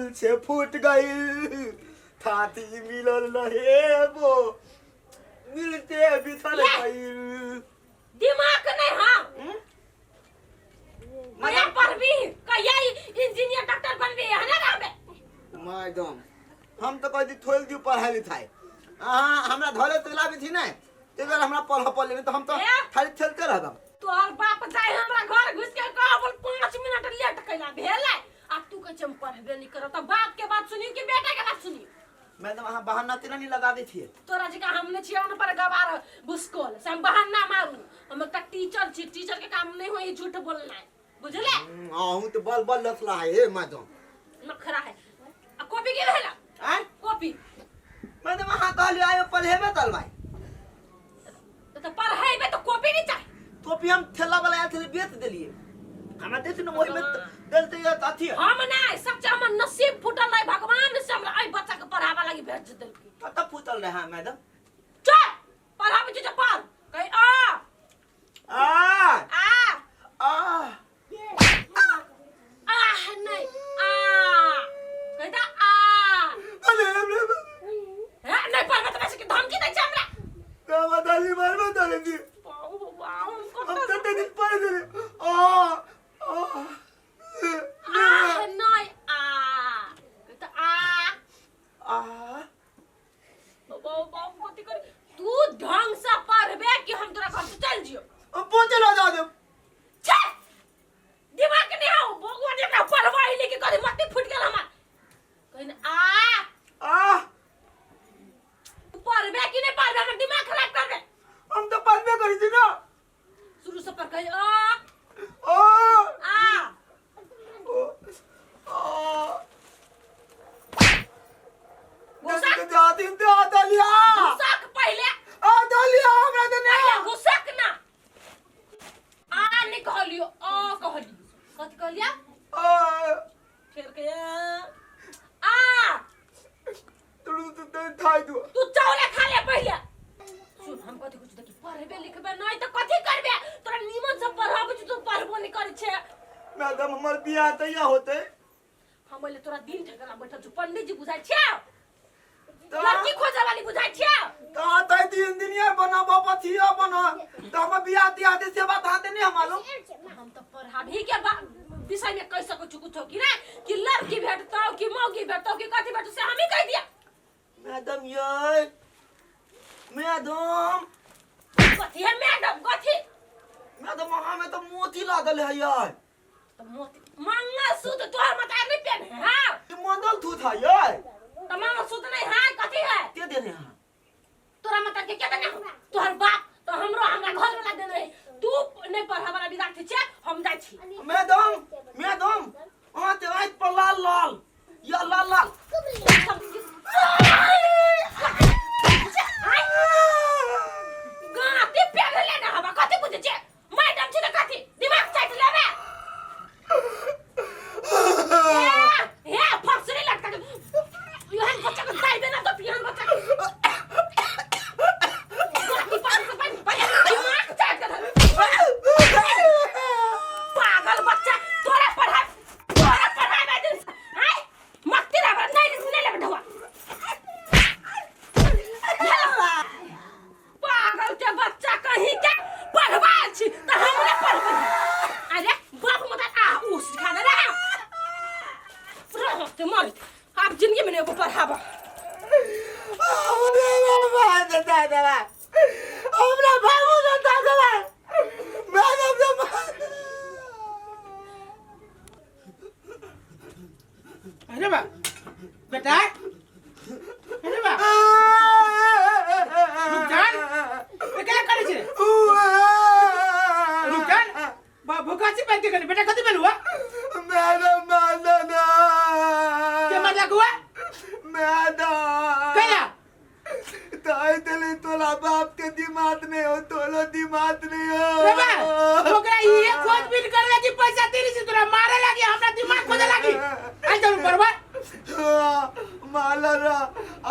दिल से फूट गई थाती मिलल रहे वो मिलते बिछड़ गई। दिमाग नहीं हाँ मैं पढ़बी कहिया इंजीनियर डॉक्टर बनबी है ना रामे मैडम हम तो कदी थोल दी पढ़ाई लिखाई हमरा धोले तला भी थी ना अगर हमरा पढ़ ले तो हम तो खाली खेलते रहब। तोर बाप जाए हमरा घर घुस के कह बोल 5 मिनट लेट कइला भेले आ तू कह हम पढ़बे नहीं करत त बाप के बात सुनी कि बेटा के बात सुनी। मैडम वहां बहाना तेरा नहीं लगा दी थी तोरा जी का हमने छिया न पर गवार बुस्कोल से हम बहाना मारू हम त टीचर छी टीचर के काम नहीं होई झूठ बोलना है बुझले। आहू तो बल बल लसला है मैडम नखरा है आ कॉपी के भेला हैं कॉपी मैडम वहां कहली आयो पढ़ेबे तल भाई तो पढ़ाई में तो कॉपी नहीं चाहिए कॉपी हम थैला वाला आया थे बेच देलिए हमरा देख न वही में देलते ये अथी हम ना सच हमर नसीब फुटल है भगवान से हमरा आई बच्चा के पढ़ावा लागी भेज देलकी कत फुटल रहा मैडम चल पढ़ावे जे पढ़ कहीं आ आ नहीं कहता आ अरे है नहीं पढ़बे तो वैसे की धमकी दै छै हमरा का बताली मार बताली दी हम तो दिन पढ़ दे नहीं कहता कथी कर तू ढंग से पढ़बे कि हम तोरा घर से चल जियो अब पहुंचे ना जा दे छे दिमाग नहीं हो भगवान एकरा पढ़वाई ले के कथी मत फुट गेल हमर कहिन आ पढ़बे कि नहीं पढ़बे हमर दिमाग खराब करबे हम तो पढ़बे करी थी ना शुरू से पढ़ कही ओ आ घुसक जाती ते आदलिया घुसक पहले आदलिया हमरा दे पहले घुसक ना आ नहीं कहलियो आ कहली कथी कहलिया फिर के आ तू थाई दो तू चावल खा ले पहले सुन हम कथी कुछ देखि पढ़बे लिखबे नहीं तो कथी करबे तोरा निमन से पढ़ाबे तू पढ़बो नहीं करे छे। मैडम हमर बियाह तैया होते हम बोले तोरा दिन ठेकरा बैठल छु पंडित जी बुझाइ छे लड़की खोजे वाली बुझाइ छे का तै दिन दुनिया बनाबो पथिया बना तो हम बियाह तिया दे से बात आते नहीं मालूम हम तो पढ़ाबी के विषय में कह सको छु कुछ कि ना कि लड़की भेटतो कि मौगी भेटतो कि कथी भेटतो से हम ही कह दिया। मैडम ये मैडम कथी है मैडम कथी मैडम हमें तो मोती लागल है यार तो मोती मंगलसूत्र तोहर मता नहीं पहने हां ये मंडल थू था यार तो मंगलसूत्र नहीं है कथी है के देने हां तोरा मता के देने तोहर बाप तो हमरो हमरा घर वाला देने तू नहीं पढ़ा वाला विद्यार्थी छे हम जाई छी। मैडम वहां ते रात पर लाल लाल या लाल लाल गाते पेगले ना हवा कथी बुझे छे मैडम छी त कथी दिमाग चाट लेबे ए फक्सरी लटका योहन बच्चा को दाई देना तो पियन बच्चा दिमाग चाट पागल बच्चा तोरा पढ़ाई में दिन हाय मत तेरा नहीं ले ढवा पागल के बच्चा कहीं के पढ़वा छी त हमरे पढ़बे अरे बाप मत आ उ सिखा दे रह ते मर आप जिंदगी में नहीं पढ़ाबा अरे दादा हमरा भागो ना दादा मैडम अरे बा बेटा अरे बा रुकन ये क्या करे छे रुकन बा भूखा छी बैठ के बेटा कथि भेल हुआ मैडम मानना के मतलब हुआ मैडम कया ताई तले तोला बाप के दिमाग में हो तोला दिमाग नहीं हो रे बा ओकरा ये खोजबीन करवे की पैसा तेरी से तोरा मारे लागी हमरा दिमाग खोजे लागी आ चल परवा माला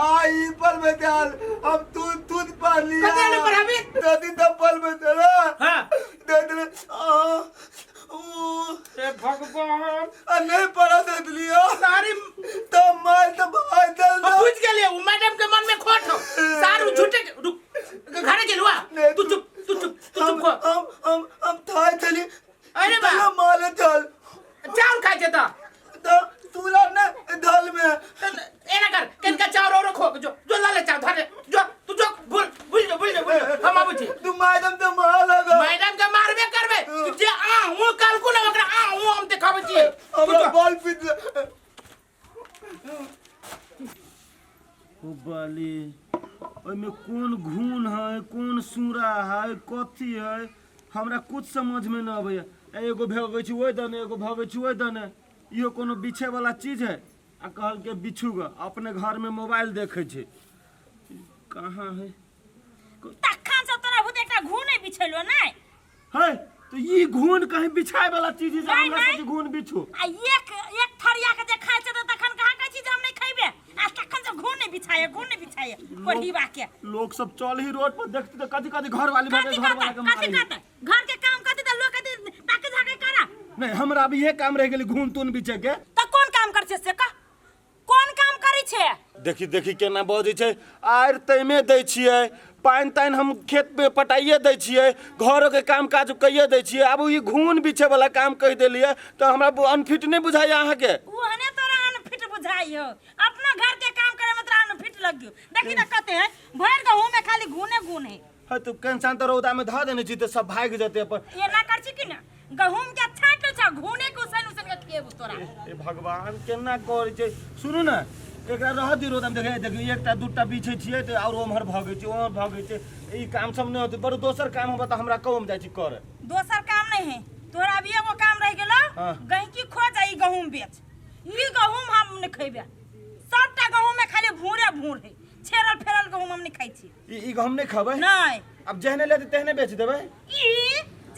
आई पर में डाल अब तू पढ़ लिया कते ने पढ़ाबी तो दिन तक पल में चला हां दे दे ए भगवान नहीं पढ़ा दे लियो सारी तो मार तो भाई दे हम पूछ के लिए वो मैडम के मन में खोट हो सारू झूठे घरे के लुआ तू चुप हम थाई थली अरे बा मारे चल चावल खाए थे तो तूला ने धल में एना कर किनका चावल और खो जो लाले चाव धरे जो तू जो भूल हम आबू छी तू मैडम तो मार लगा मैडम के मारबे करबे जे आ हूं काल को ना ओकरा आ हूं हम देखाबे छी हमरा बॉल पिट ओ बाली ओइमे कौन घून है कौन सूरा है कथी है हमरा कुछ समझ में न आबैया एगो भगै छी ओइ दने एगो भगै छी ओइ दने इहो कोनो बिछे वाला चीज है आ कहल के बिछूगा अपने घर में मोबाइल देखे छै कहाँ है तखन से तोरा भूत एकटा घूने बिछेलो नै है तो ई घून कहीं बिछाए वाला चीज है जे नहीं, हमरा नहीं। से घून बिछू आ एक थरिया के जे खाइ छै त तखन कहाँ कहै छी जे हम नै खइबे आ तखन से घून नै बिछाए कोढ़ीबा के लोग सब चल ही रोड पर देखते तो कथी कथी घर वाली बाटे कथी घर वाला के कथी मारे घर के काम कथी त लोग कथी ताके झाके करा नहीं हमरा अभी ये काम रह गेली घून तून बिछे के त कोन काम कर छै से का कोन काम करै छै देखी देखी केना बजै छै आर तैमे दै छियै पानि तानि हम खेत में पटाइए दै छियै घरों के काम काज कइए दै छियै अब ई घून बिछे वाला काम कहि देलिए तो हमरा अनफिट नहीं बुझाइए अहाँ के ओहने तोरा अनफिट बुझाइयो अपना घर के काम करे में तोरा अनफिट लगियो देखी त कते है भर गहूं में खाली घूने है तो कंसान तो रौदा में धा देने छी तो सब भाग जेते अपन ये ना कर छी कि ना गहूम के छाट छ घूने के उसन के खेब तोरा ए भगवान केना करै छै सुनू ना एकरा रह दी रौदा में देखे देखी एकटा दूटा बिछे छियै तो और ओमहर भागै छै ओमहर भागै छै ई काम सब नहीं होते पर दोसर काम होबा त हमरा कम जाइ छी करे दोसर काम नहीं है तोरा अभी एगो काम रह गेलो हाँ। गहकी खो जाई गहूम बेच ई गहूम हम नहीं खइबे सबटा गहूम में खाली भूर है छेरल फेरल गहूम हम नहीं खाइ छी ई हम नहीं खबै नहीं अब जहने लेते तहने बेच देबै ई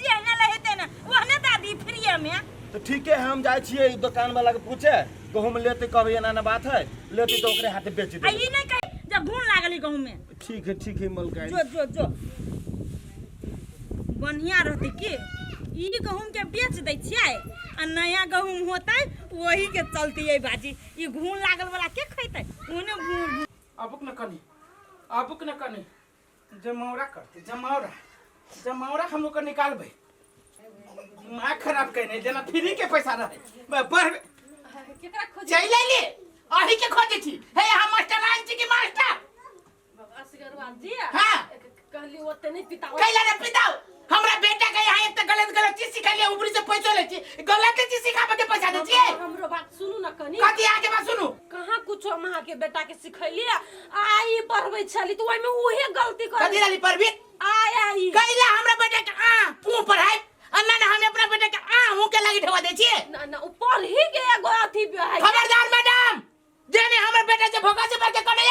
जे ना लहेते ना ओहने दादी फ्री में तो ठीक है हम जाए छियै दुकान वाला के पूछे गहूम लेते कहबै एना ना बात है लेते तो ओकरे हाथे बेच आ देबै ई नहीं कह जब घून लागली गहूम में ठीक है मलकाई जो बढ़िया रहते की ई गहूम के बेच दै छियै आ नया गहूम होतै वही के चलते ये बाजी ई घून लागल वाला के खैतै ओने घून अबुक न कनी जमौरा करते जमौरा हम लोग का निकालबे दिमाग खराब कहने जना फ्री के पैसा रहे बढ़ केकरा खोज चल ले अही के खोजे छी हे हम मास्टर आन छी की मास्टर असगरवा जी हां कहली ओते नहीं पिताओ कैला रे पिताओ हमरा बेटा के यहाँ एक गलत चीज सिखा लिया ऊपरी से पैसा ले छी गलत चीज सिखाबे के पैसा दे छी हमरो बात सुनू न कनी कथी आके बात सुनू कहां कुछो मां के बेटा के सिखैली आई पढ़बै छली तो ओइ में उहे गलती कर कथी वाली परबी आई कैला हमरा बेटा के तू पढ़ाई अन्ना ने हम अपना बेटा के हूं के लगी ठवा दे छी ना ऊपर ही के एगो अथी है खबरदार मैडम जेने हमर बेटा से भोका से भर के कने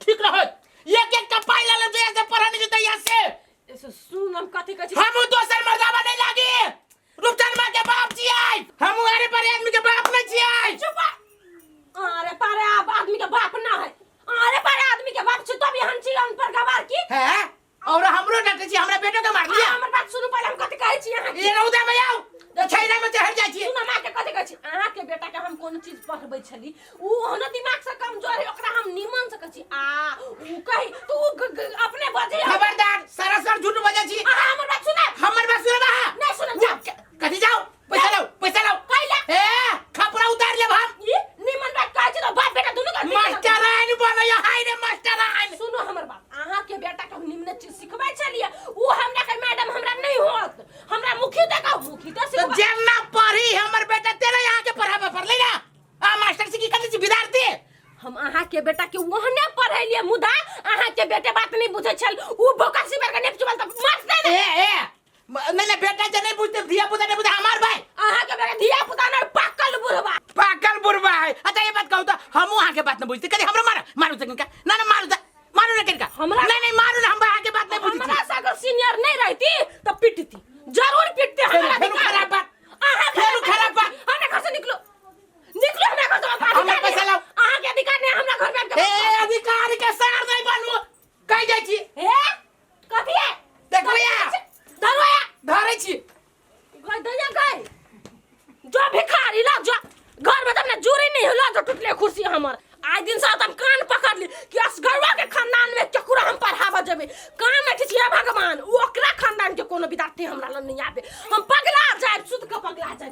ठीक रहत एक का पाई ले दे से पढ़ाने जो तैयार से ऐसे सुन हम कथी कहै छी हम दोसर मर्दावा नहीं लागी रुपचन मां के बाप छी आई हम अरे पर आदमी के बाप नहीं छी आई चुप अरे पारे आदमी के बाप ना है अरे पारे आदमी के बाप छ तब हम छी अन पर गवार की है और हमरो डाटे छी हमरा बेटो के मार लिया हमर बात सुनू पहले हम कथी कहै छी यहां ये रौदा में आओ तो छैना में चढ़ जाई छी सुन मां के कथी कहै छी अहाँ के बेटा के हम कोन चीज पढ़बै छली उ ओना दिमाग से कमजोर है ओकरा हम निमन से कहै छी उ कहि तू अपने बजे खबरदार सरासर झूठ बजे छी हमर बात सुन हमर बात सुन बा नहीं सुन कथी जाओ पैसा लो कैला ए खपरा उतार ले हम ई निमन बात कहै छी तो बाप बेटा दुनु का मास्टर आइन बनया हाय रे मास्टर आइन सुनो हमर बात अहाँ के बेटा के हम निम्न चीज सिखबै छलिए उ हमरा के मैडम हमरा नहीं होत हमरा मुखी देखाओ मुखी तो तो जेना पढ़ी हमर बेटा तेरे यहाँ के पढ़ाबे पड़ले ना मास्टर से की कथी छी विद्यार्थी हम अहाँ के बेटा के ओहने पढ़ैलिए मुदा अहाँ के बेटे बात नहीं बुझै छल उ बोका सिबर के नेप चुबल त मास्टर ए नहीं बेटा जे नहीं बुझते धिया पुता नहीं बुझे हमार भाई अहाँ के बेटा धिया पुता नहीं पाकल बुढ़वा है अच्छा ये बात कहू तो हम वहां के बात नहीं बुझते कभी हमरो मारू सकिन का ना मारू ना किनका नहीं मारू ना हम वहां के बात नहीं बुझती हमरा से अगर सीनियर नहीं रहती तो पिटती जरूर पिटते हमरा खराब बात अहाँ खराब बात हमरा घर से निकलो हमरा घर से हमरा पैसा लाओ अहाँ के अधिकार नहीं हमरा घर में ए अधिकार के सार नहीं बनू कह जाई छी ए कथी है देखो या धरवाया धरै छी गई दैया गई नहीं होला तो टूटले कुर्सी हमर आज दिन साथ हम कान पकड़ ली कि असगरवा के खानदान में केकरो हम पढ़ावा जबे कान में किसी है भगवान ओकरा खानदान के कोनो विद्यार्थी हमरा ल नहीं आबे हम पगला जाए सुध के पगला जाए